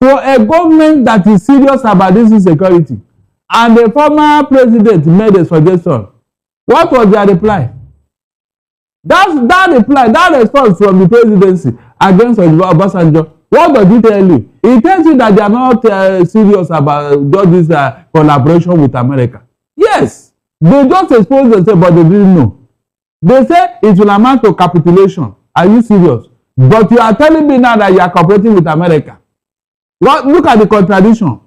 For a government that is serious about this insecurity, and the former president made a suggestion, what was their reply? That reply, that response from the presidency against Obasanjo, what does it tell you? It tells you that they are not serious about just this collaboration with America. Yes, they just exposed themselves, but they didn't know. They say it will amount to capitulation. Are you serious? But you are telling me now that you are cooperating with America. Look at the contradiction.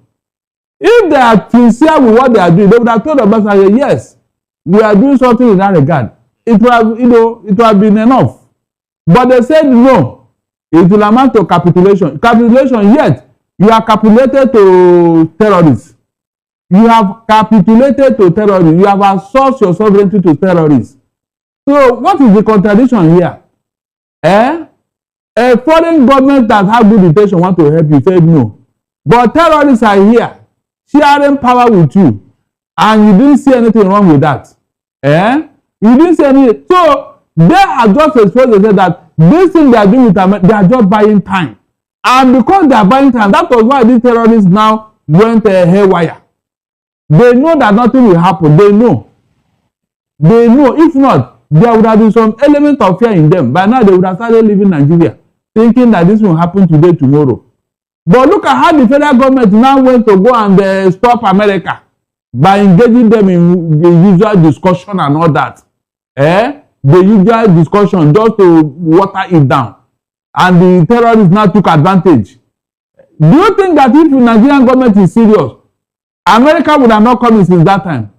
If they are sincere with what they are doing, they would have told Obasanjo, yes, we are doing something in that regard. It would have, it would have been enough. But they said no. It will amount to capitulation. Capitulation, yet you have capitulated to terrorists. You have capitulated to terrorists. You have outsourced your sovereignty to terrorists. So what is the contradiction here? A foreign government that has good intention want to help you said no. But terrorists are here, sharing power with you. And you didn't see anything wrong with that. You didn't see anything. So they have just expressed themselves that this thing they are doing with America, they are just buying time. And because they are buying time, that was why these terrorists now went haywire. They know that nothing will happen. They know. They know. If not, there would have been some element of fear in them. By now, they would have started leaving Nigeria, thinking that this will happen today, tomorrow. But look at how the federal government now went to go and stop America by engaging them in the usual discussion and all that. The usual discussion just to water it down. And the terrorists now took advantage. Do you think that if the Nigerian government is serious, America would have not come in since that time?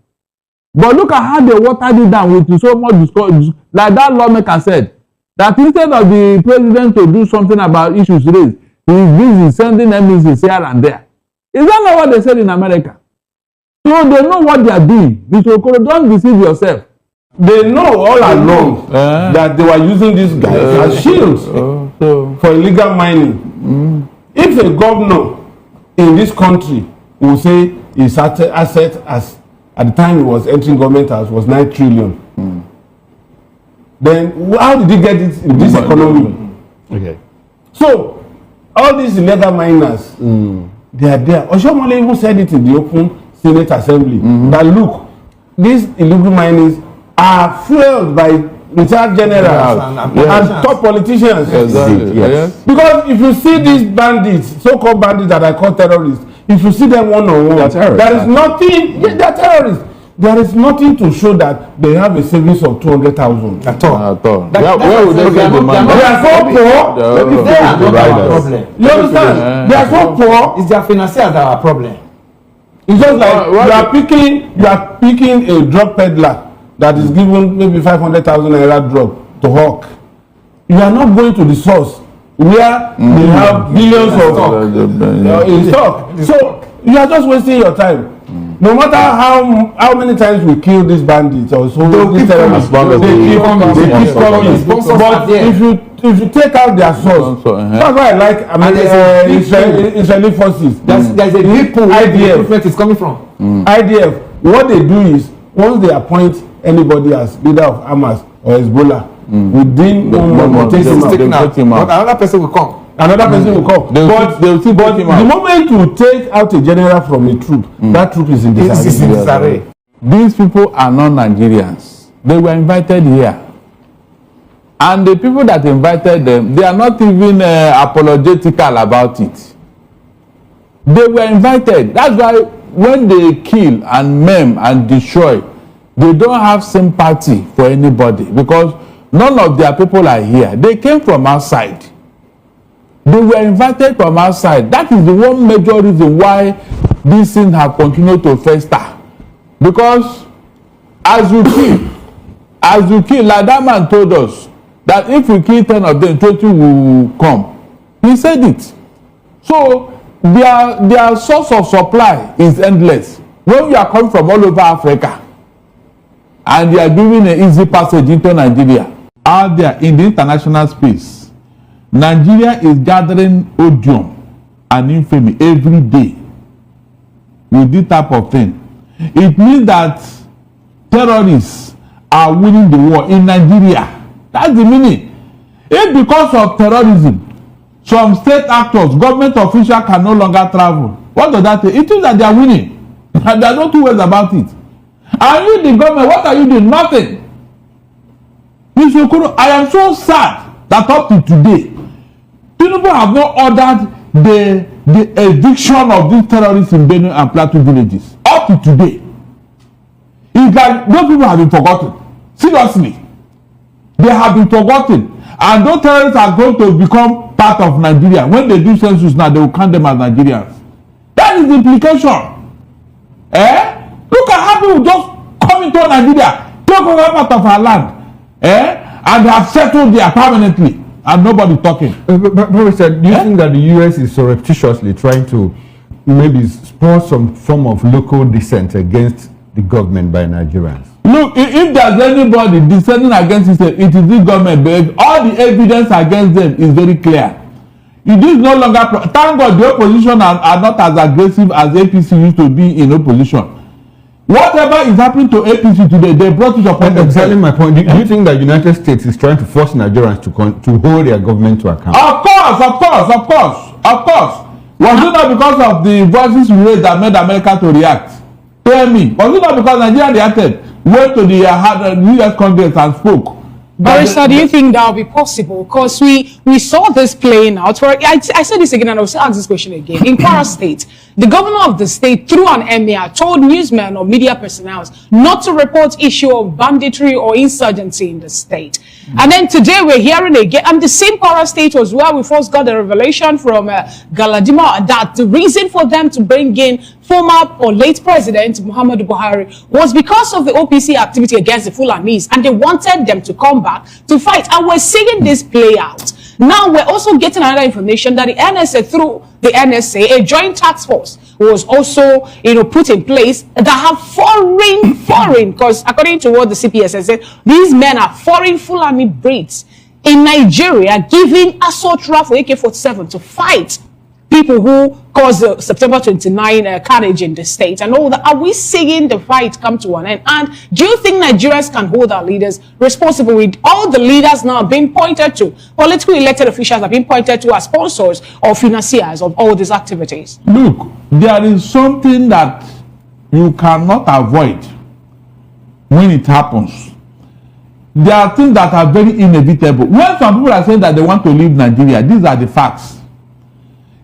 But look at how they watered it down with so much discussion. Like that lawmaker said, that instead of the president to do something about issues raised, he is busy sending emissaries here and there. Is that not what they said in America? So they know what they are doing. Mr. Okoro, don't deceive yourself. They know all along that they were using these guys as shields for illegal mining. If a governor in this country will say his asset as at the time he was entering government house was 9 trillion, then how did he get it in this economy? Okay. So all these illegal miners, they are there. Oshomole even said it in the open Senate Assembly that look, these illegal minings are fueled by retired generals and top politicians. Exactly. Yes. Because if you see these bandits, so-called bandits that I call terrorists, if you see them one-on-one, there is nothing. Yeah, they are terrorists. There is nothing to show that they have a savings of 200,000 at all. Where would they get the money? They are so poor. They are not our problem. You understand? They are so poor. It's their financiers that are our problem. It's just like you are picking a drug peddler that is given maybe 500,000 naira drug to hawk. You are not going to the source where they have billions of in stock. So you are just wasting your time. No matter how many times we kill these bandits or so, these terrorists, they keep coming. But if you take out their source, that's why I like Israeli forces. There's a big pool where the movement is coming from. IDF, what they do is once they appoint anybody as leader of Hamas or Hezbollah, within 1 month they take him out. But another person will come. Another person will come. But the moment you take out a general from a troop, that troop is in disarray. These people are not Nigerians. They were invited here. And the people that invited them, they are not even apologetical about it. They were invited. That's why when they kill and maim and destroy, they don't have sympathy for anybody because none of their people are here. They came from outside. They were invited from outside. That is the one major reason why these things have continued to fester. Because as you kill, like that man told us, that if we kill 10 of them, 20 will come. He said it. So their source of supply is endless. When you are coming from all over Africa, and they are giving an easy passage into Nigeria, out there in the international space, Nigeria is gathering odium and infamy every day with this type of thing. It means that terrorists are winning the war in Nigeria. That's the meaning. If because of terrorism, some state actors, government officials can no longer travel. What does that say? It means that they are winning. And there are no two ways about it. And you, the government, what are you doing? Nothing. Mr. Okoro, I am so sad that up to today, people have not ordered the eviction of these terrorists in Benue and Plateau villages. Up to today. It's like those people have been forgotten. Seriously. They have been forgotten. And those terrorists are going to become part of Nigeria. When they do census now, they will count them as Nigerians. That is the implication. Look at how people just come into Nigeria, take over part of our land. And they have settled there permanently. And nobody talking. But do you think that the US is surreptitiously trying to maybe spur some form of local dissent against the government by Nigerians? Look, if there's anybody dissenting against it, it is the government. But all the evidence against them is very clear. It is no longer. Thank God the opposition are not as aggressive as APC used to be in opposition. Whatever is happening to APC today, they brought it upon themselves. Exactly my point. Do you think that United States is trying to force Nigerians to hold their government to account? Of course. Was it not because of the voices we raised that made America to react? Tell me. Was it not because Nigeria reacted, went to the US Congress and spoke? Barrister, do you think that will be possible? Because we saw this playing out. I said this again and I will ask this question again. In Kwara State, the governor of the state, through an emir, told newsmen or media personnel not to report issue of banditry or insurgency in the state. And then today we're hearing again, and the same Kwara State was where we first got the revelation from Galadima that the reason for them to bring in former or late President Muhammadu Buhari was because of the OPC activity against the Fulanis, and they wanted them to come back to fight. And we're seeing this play out. Now we're also getting another information that the NSA, through the NSA, a joint task force was also, put in place that have foreign, because according to what the CPS said, these men are foreign Fulani breeds in Nigeria, giving assault rifle AK-47 to fight people who caused the September 29 carnage in the state and all that. Are we seeing the fight come to an end? And do you think Nigerians can hold our leaders responsible, with all the leaders now being pointed to, political elected officials are being pointed to as sponsors or financiers of all these activities? Look, there is something that you cannot avoid when it happens. There are things that are very inevitable. When some people are saying that they want to leave Nigeria, these are the facts.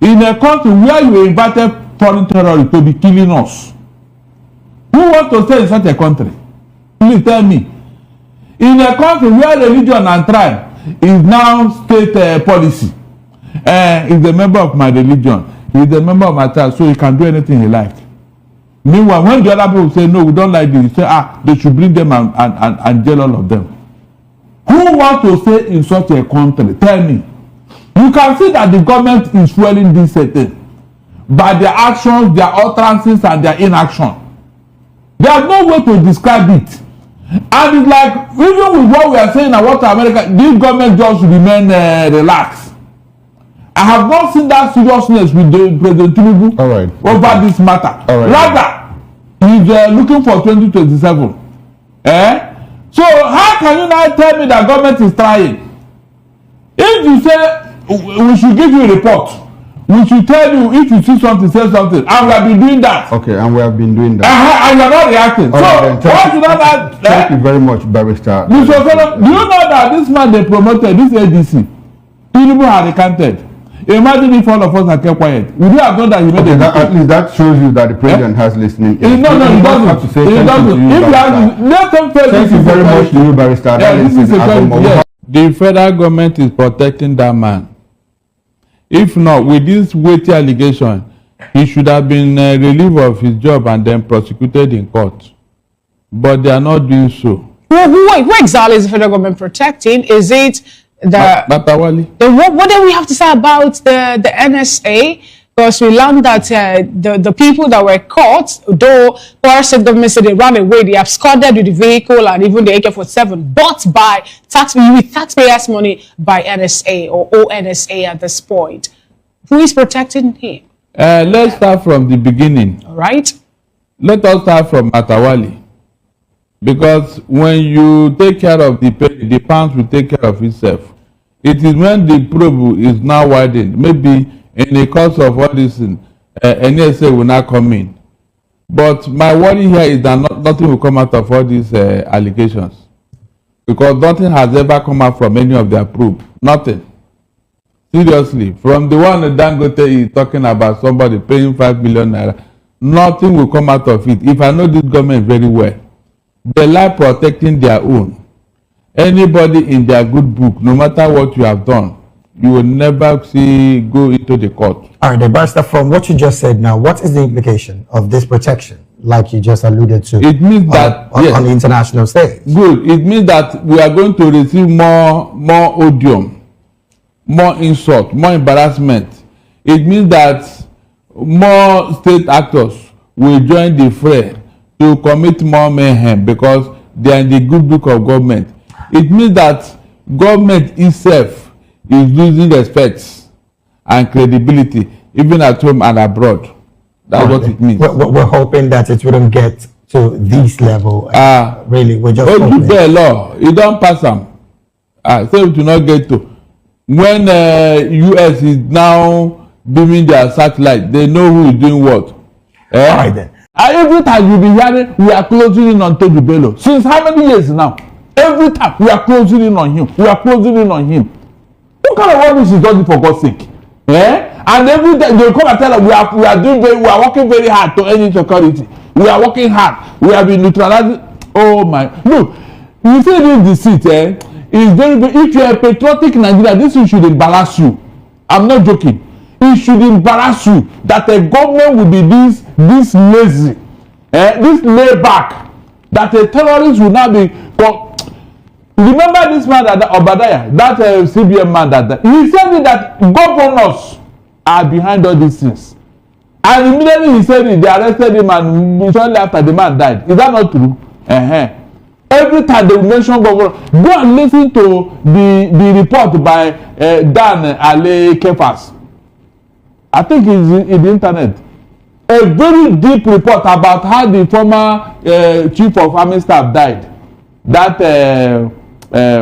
In a country where you invited foreign terrorists to be killing us, who wants to stay in such a country? Please tell me. In a country where religion and tribe is now state policy, he's a member of my religion, he's a member of my tribe, so he can do anything he likes. Meanwhile, when the other people say, no, we don't like this, you say, they should bring them and jail all of them. Who wants to stay in such a country? Tell me. You can see that the government is fueling this thing by their actions, their utterances, and their inaction. There's no way to describe it. And it's like, even with what we are saying about America, this government just remain relaxed. I have not seen that seriousness with the President Tinubu over this matter. Rather, he's looking for 2027. So how can you now tell me that government is trying? If you say, we should give you a report, we should tell you if you see something, say something, and we have been doing that. Okay, and we have been doing that. And you are not reacting. Why should I? Thank you very much, Barrister. Do you know that this man they promoted, this ADC, Tinubu had recanted? Imagine if all of us had kept quiet. Would you have known that he made a mistake? At least that shows you that the president has listening. No, he doesn't. Have to say thank you very much to you, Barrister. The federal government is protecting that man. If not, with this weighty allegation, he should have been relieved of his job and then prosecuted in court. But they are not doing so. Who exactly is the federal government protecting? Is it Batawali? What do we have to say about the NSA? Because we learned that the people that were caught, though Kwara State government said they ran away, they absconded with the vehicle and even the AK-47, bought by taxpayers' money by NSA or ONSA at this point. Who is protecting him? Let's start from the beginning. All right. Let us start from Matawali. Because when you take care of the pound will take care of itself. It is when the probe is now widened, maybe in the course of all this, NSA will not come in. But my worry here is that nothing will come out of all these allegations. Because nothing has ever come out from any of their probe. Nothing. Seriously. From the one that Dangote is talking about somebody paying 5 billion naira, nothing will come out of it. If I know this government very well, they like protecting their own. Anybody in their good book, no matter what you have done, you will never see go into the court. All right, Barrister, from what you just said now, what is the implication of this protection, like you just alluded to? It means that on, yes, on the international stage. Good. It means that we are going to receive more odium, more insult, more embarrassment. It means that more state actors will join the fray to commit more mayhem because they are in the good book of government. It means that government itself is losing respect and credibility even at home and abroad. That's what it means. We're hoping that it wouldn't get to this level. Really, we're just hoping. The law, you don't pass them. Say it will not get to. When US is now beaming their satellite, they know who is doing what. All right then. Every time you be hearing, we are closing in on Toby Bello. Since how many years now? Every time we are closing in on him. We are closing in on him. What kind of rubbish is done for God's sake? And every day they come and tell us we are working very hard to end insecurity. We are working hard. We have been neutralizing. Oh my! Look, you see this deceit. Is very good. If you are a patriotic Nigeria, this should embarrass you. I'm not joking. It should embarrass you that a government will be this lazy, this laid back, that a terrorist will not be. But remember this man that Obadiah, that CBN man that he said that governors are behind all these things, and immediately he said it, they arrested him and shortly after the man died. Is that not true? Every time they mention governor, go and listen to the report by Dan Ale Kefas. I think it's in the internet. A very deep report about how the former chief of army staff died. That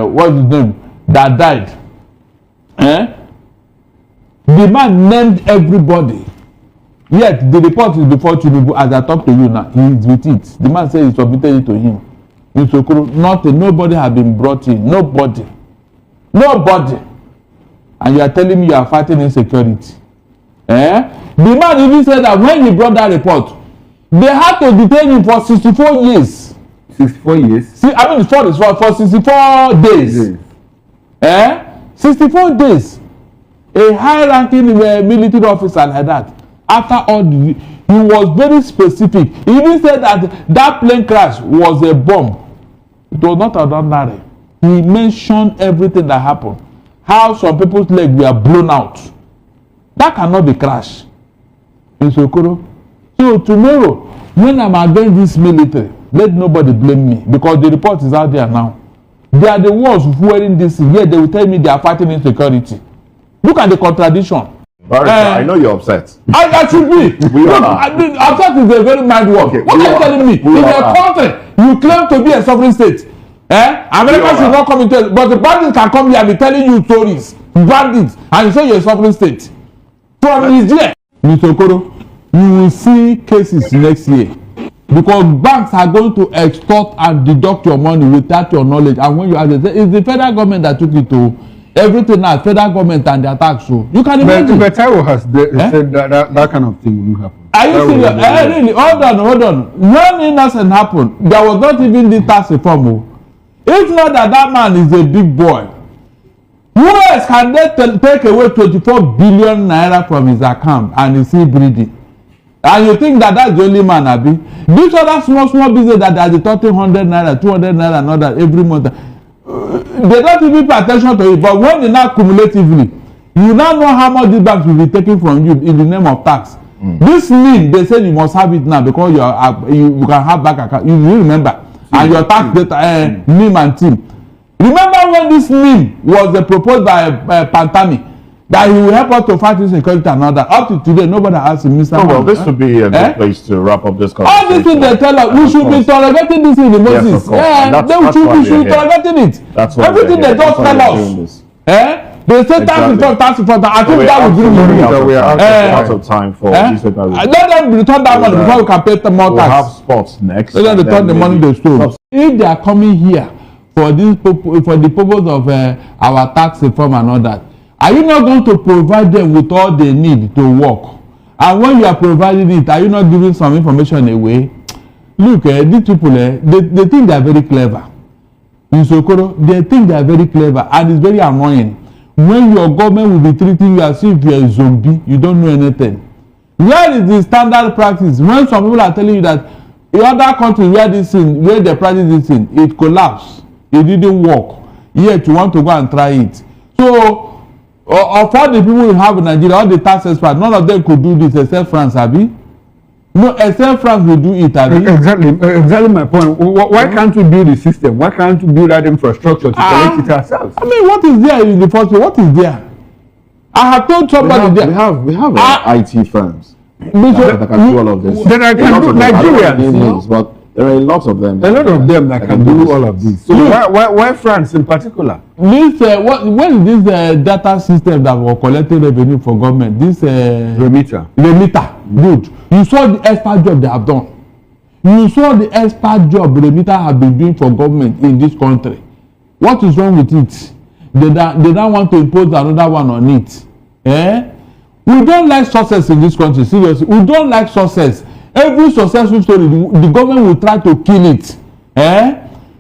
what's his name? That died. The man named everybody. Yet the report is before Tinubu. As I talk to you now, he is with it. The man said he submitted it to him. Nothing. Nobody has been brought in. Nobody. And you are telling me you are fighting insecurity. The man even said that when he brought that report, they had to detain him for 64 years. 64 years? See, I mean, for 64 days. 64 days. A high-ranking military officer like that. After all, he was very specific. He even said that plane crash was a bomb. It was not ordinary. He mentioned everything that happened. How some people's legs were blown out. That cannot be crash in Sokoro. So tomorrow, when I'm against this military, let nobody blame me because the report is out there now. They are the ones wearing this. Yet they will tell me they are fighting insecurity. Look at the contradiction. Barrister, I know you're upset. I should be. Upset is a very mad word. Okay, what are you telling me? In a country, you claim to be a sovereign state. America should not come into it. But the bandits can come here and be telling you stories. Bandits. And you say you're a sovereign state. From Nigeria. Mr. Okoro, you will see cases next year. Because banks are going to extort and deduct your money without your knowledge. And when you ask them, it's the federal government that took it to. Everything now, federal government and their tax. So you can imagine. But Taiwo has said that kind of thing will happen. Are you serious? Really? Hold on. When innocent happened, there was not even the tax reform. If not that man is a big boy, who else can they take away 24 billion naira from his account and is still breathing? And you think that's the only man, Abi? This other small business that are deducting 100 naira, 200 naira, and all that every month. They don't even pay attention to it, but when they now cumulatively, you now know how much these banks will be taking from you in the name of tax. This NIM, they say you must have it now because you can have bank account. You remember, and your tax data, NIM and TIM. Remember when this NIM was proposed by Pantami that he will help us to fight insecurity and all that. Up to today, nobody has a Mr. Oh, well, this would be a good place to wrap up this conversation. All these things they tell us, we should be tolerating this in the Moses. Yes, we should be tolerating it. That's why everything they just tell us. They say tax reform. I think that will bring money. We are out of time for this. Let them return that money before we can pay more We'll have tax. sports next. Let them return the money they stole. If they are coming here for the purpose of our tax reform and all that, are you not going to provide them with all they need to work? And when you are providing it, are you not giving some information away? Look, these people, they think they are very clever. In Sokoro, they think they are very clever, and it's very annoying. When your government will be treating you as if you are a zombie, you don't know anything. Where is the standard practice? When some people are telling you that in other countries where they practice this thing, it collapsed, it didn't work, yet you want to go and try it. So, of all the people we have in Nigeria, all the tax experts, none of them could do this except France, Abi. No, except France will do it, Abi. Exactly my point. Why can't we build the system? Why can't we build that infrastructure to collect it ourselves? I mean, what is there in the first place? What is there? I have told somebody we have IT firms that can do all of this. Then I can do Nigerians. But there are a lot of them. A lot of them that can do all of this. So why France in particular? This when is this data system that was collecting revenue for government? This Remitter. Good. You saw the expert job they have done. You saw the expert job Remitter have been doing for government in this country. What is wrong with it? They don't want to impose another one on it. We don't like success in this country. Seriously, we don't like success. Every successful story, the government will try to kill it.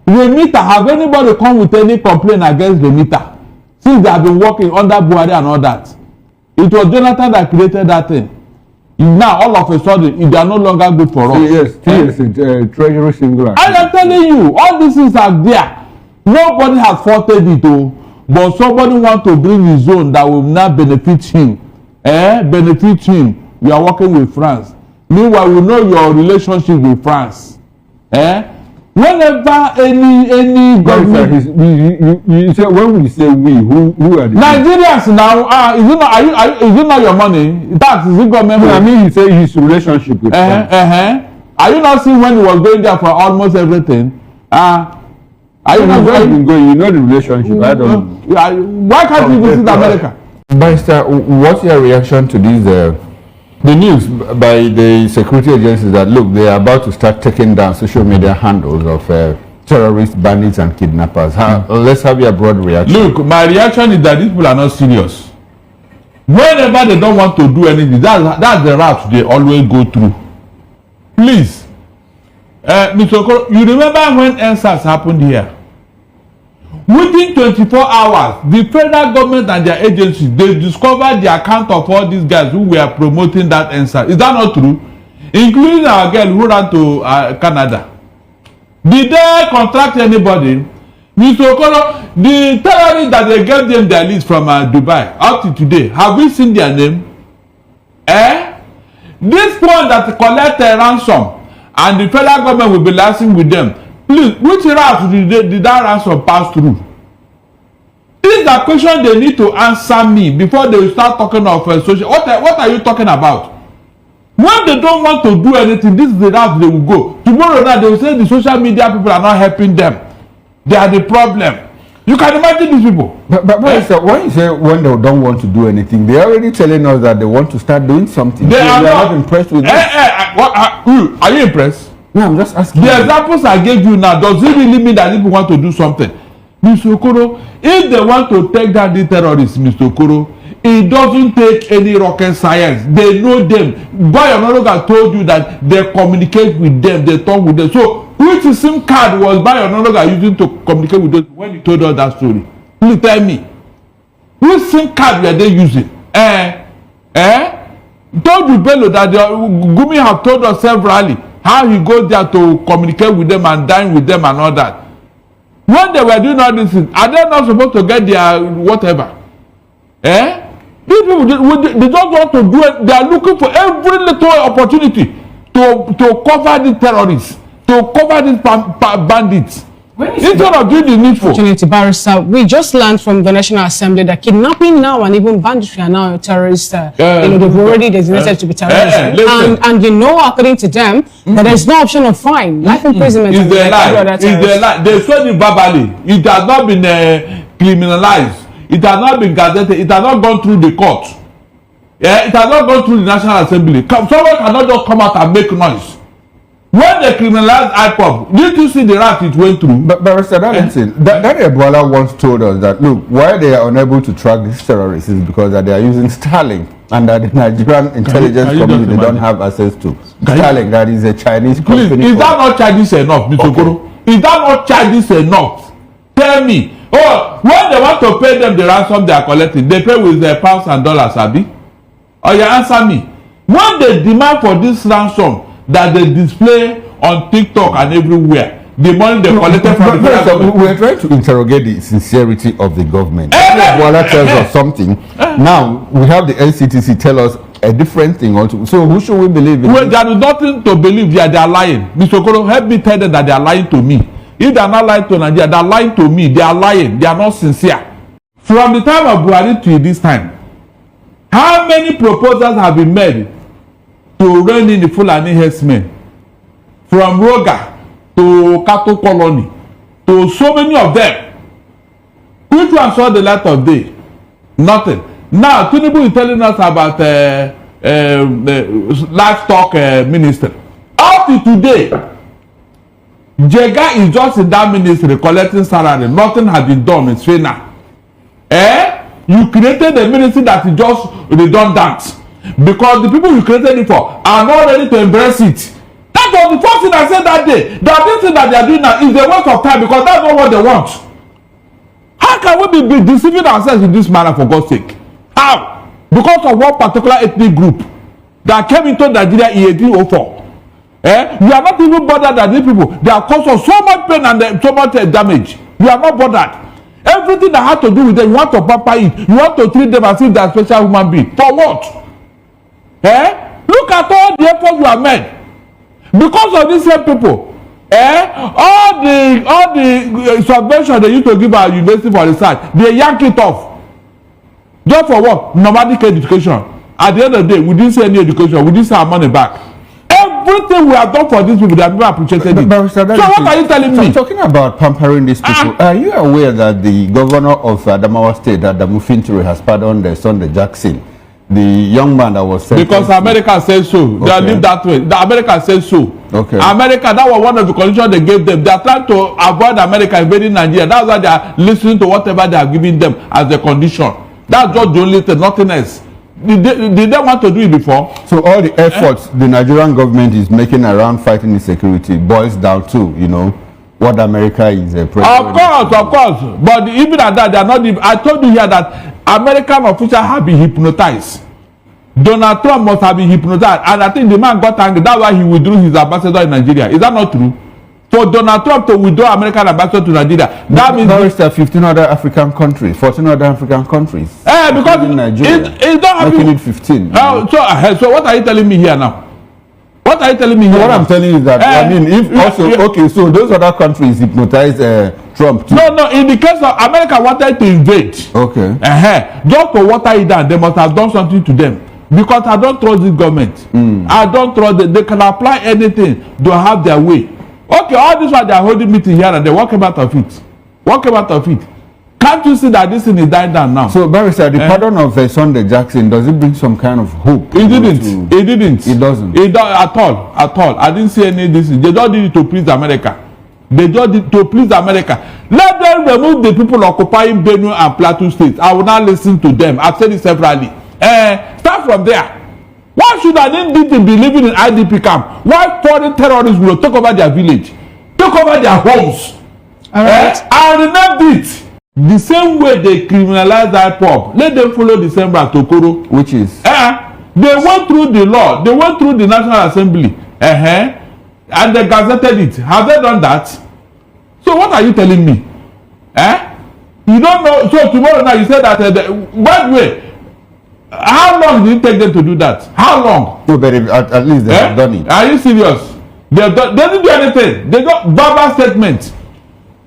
Remitter, have anybody come with any complaint against Remitter since they have been working under Buhari and all that? It was Jonathan that created that thing. Now all of a sudden they are no longer good for us. Yes, treasury singular. I am telling you, all these things are there. Nobody has faulted it, but somebody want to bring his own that will not benefit him. Benefit him. We are working with France. Meanwhile, we know your relationship with France. Whenever any government, you say, when we say we, who are the Nigerians now? Is it not your money? Tax is it government? I mean, you say his relationship with France. Are you not seeing when he was going there for almost everything? Are you not going? You know the relationship. I don't know. Why can't you visit America? Barrister, what's your reaction to this? The news by the security agencies that look, they are about to start taking down social media handles of terrorists, bandits, and kidnappers. Let's have your broad reaction. Look, my reaction is that these people are not serious. Whenever they don't want to do anything, that's the route they always go through. Please, Mr. Okoro, you remember when NSAS happened here? Within 24 hours, the federal government and their agencies, they discovered the account of all these guys who were promoting that NSAS. Is that not true? Including our girl who ran to Canada. Did they contract anybody? Mr. Okoro, the terrorists that they gave them their list from Dubai up to today, have we seen their name? This one that collect ransom and the federal government will be liaising with them. Please, which route did that ransom pass through? This is the question they need to answer me before they start talking of social. What are you talking about? When they don't want to do anything, this is the route they will go. Tomorrow night they will say the social media people are not helping them. They are the problem. You can imagine these people. But why you say when they don't want to do anything? They are already telling us that they want to start doing something. They are not impressed with this. Are you impressed? No, I'm just asking. The examples I gave you now, does it really mean that people want to do something? Mr. Okoro, if they want to take down the terrorists, Mr. Okoro, it doesn't take any rocket science. They know them. Bayo Nonoga told you that they communicate with them, they talk with them. So, which SIM card was Bayo Nonoga using to communicate with them when he told us that story? Please tell me. Which SIM card were they using? Told you, Bello, that Gumi have told us severally how he goes there to communicate with them and dine with them and all that. When they were doing all these things, are they not supposed to get their whatever? These people, they don't want to do it. They are looking for every little opportunity to cover the terrorists, to cover these bandits. Instead of doing the needful. Opportunity, Barrister, we just learned from the National Assembly that kidnapping now and even banditry are now terrorists. They've already designated to be terrorists. And according to them, that there's no option of fine. Life imprisonment. It's their lie. It's their lie. They said it verbally. It has not been criminalized. it has not been gazetted, it has not gone through the court. Yeah, it has not gone through the National Assembly. Someone cannot just come out and make noise. When they criminalized IPOB, did you see the rat it went through? But Mr. Darlington, Daniel Bola once told us that, look, why they are unable to track these terrorists is because that they are using Starlink and that the Nigerian intelligence community they don't have access to. Starlink, that is a Chinese company. Please, is that not Chinese enough, Mr. Okoro? Is that not Chinese enough? Tell me. Oh, when they want to pay them the ransom they are collecting, they pay with their pounds and dollars, Abi? Or you answer me. When they demand for this ransom that they display on TikTok and everywhere, the money they collected from the federal government. We are trying to interrogate the sincerity of the government. Bola tells us something. Now we have the NCTC tell us a different thing also. So who should we believe in? Well, there is nothing to believe here. They are lying. Mr. Okoro, help me tell them that they are lying to me. If they are not lying to Nigeria, they are lying to me. They are lying. They are not sincere. From the time of Buhari to this time, how many proposals have been made to rein in the Fulani herdsmen? From Roga to cattle colony to so many of them. Which one saw the light of day? Nothing. Now Tinubu is telling us about the livestock ministry. Up to today, Jega is just in that ministry collecting salary. Nothing has been done. It's final. You created a ministry that is just redundant because the people you created it for are not ready to embrace it. That was the first thing I said that day. That this thing that they are doing now is a waste of time because that's not what they want. How can we be deceiving ourselves in this manner, for God's sake? How? Because of one particular ethnic group that came into Nigeria in 1804. You are not even bothered that these people, they are caused us so much pain and so much damage. You are not bothered. Everything that has to do with them, you want to pamper it. You want to treat them as if they are special human beings. For what? Look at all the efforts you have made. Because of these same people, all the subvention they used to give our university for research, they yank it off. Just for what? Nomadic education. At the end of the day, we didn't see any education. We didn't see our money back. Everything we have done for these people, they have never appreciated it. So what are you telling me? Talking about pampering these people, are you aware that the governor of Adamawa State, Adamu Fintiri, has pardoned their son, the Jackson, the young man that was sentenced? Because America says so. They live that way. The America says so. Okay. America, that was one of the conditions they gave them. They are trying to avoid America invading Nigeria. That's why they are listening to whatever they are giving them as a condition. That's just the only thing, nothing else. Did they want to do it before? So all the efforts the Nigerian government is making around fighting insecurity boils down to, you know, what America is Of course. But even at that, they are not. I told you here that American officials have been hypnotized. Donald Trump must have been hypnotized, and I think the man got angry. That's why he withdrew his ambassador in Nigeria. Is that not true? For Donald Trump to withdraw American ambassador to Nigeria, that means there are 15 other African countries, 14 other African countries. Because it don't have making it 15. So what are you telling me here now? What are you telling me here? What I'm telling you is that I mean, if also okay, so those other countries hypnotized Trump too. No. In the case of America wanted to invade. Okay. Just to water it down, they must have done something to them. Because I don't trust this government. I don't trust them. They can apply anything to have their way. Okay, all this while they are holding meeting here and they walk about of it. Walk about of it. Can't you see that this thing is dying down now? So, Barrister, the pardon of Sunday Jackson, does it bring some kind of hope? It didn't. It didn't. It doesn't. It don't at all. At all. I didn't see any of this. They just did it to please America. They just did it to please America. Let them remove the people occupying Benue and Plateau State. I will not listen to them. I've said it severally. Start from there. Why should an individual be living in IDP camp? Why foreign terrorists will take over their village, take over their homes, and remember it? The same way they criminalize IPOB, let them follow the same route to Okoro. Which is? They went through the law, they went through the National Assembly, and they gazetted it. Have they done that? So what are you telling me? You don't know. So tomorrow now you say that, by the way, how long did it take them to do that? How long? No, but at least they have done it. Are you serious? They didn't do anything. They got verbal statement.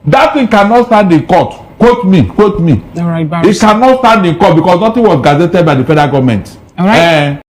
That thing cannot stand in court. Quote me. All right, Barry. It cannot stand in court because nothing was gazetted by the federal government. All right.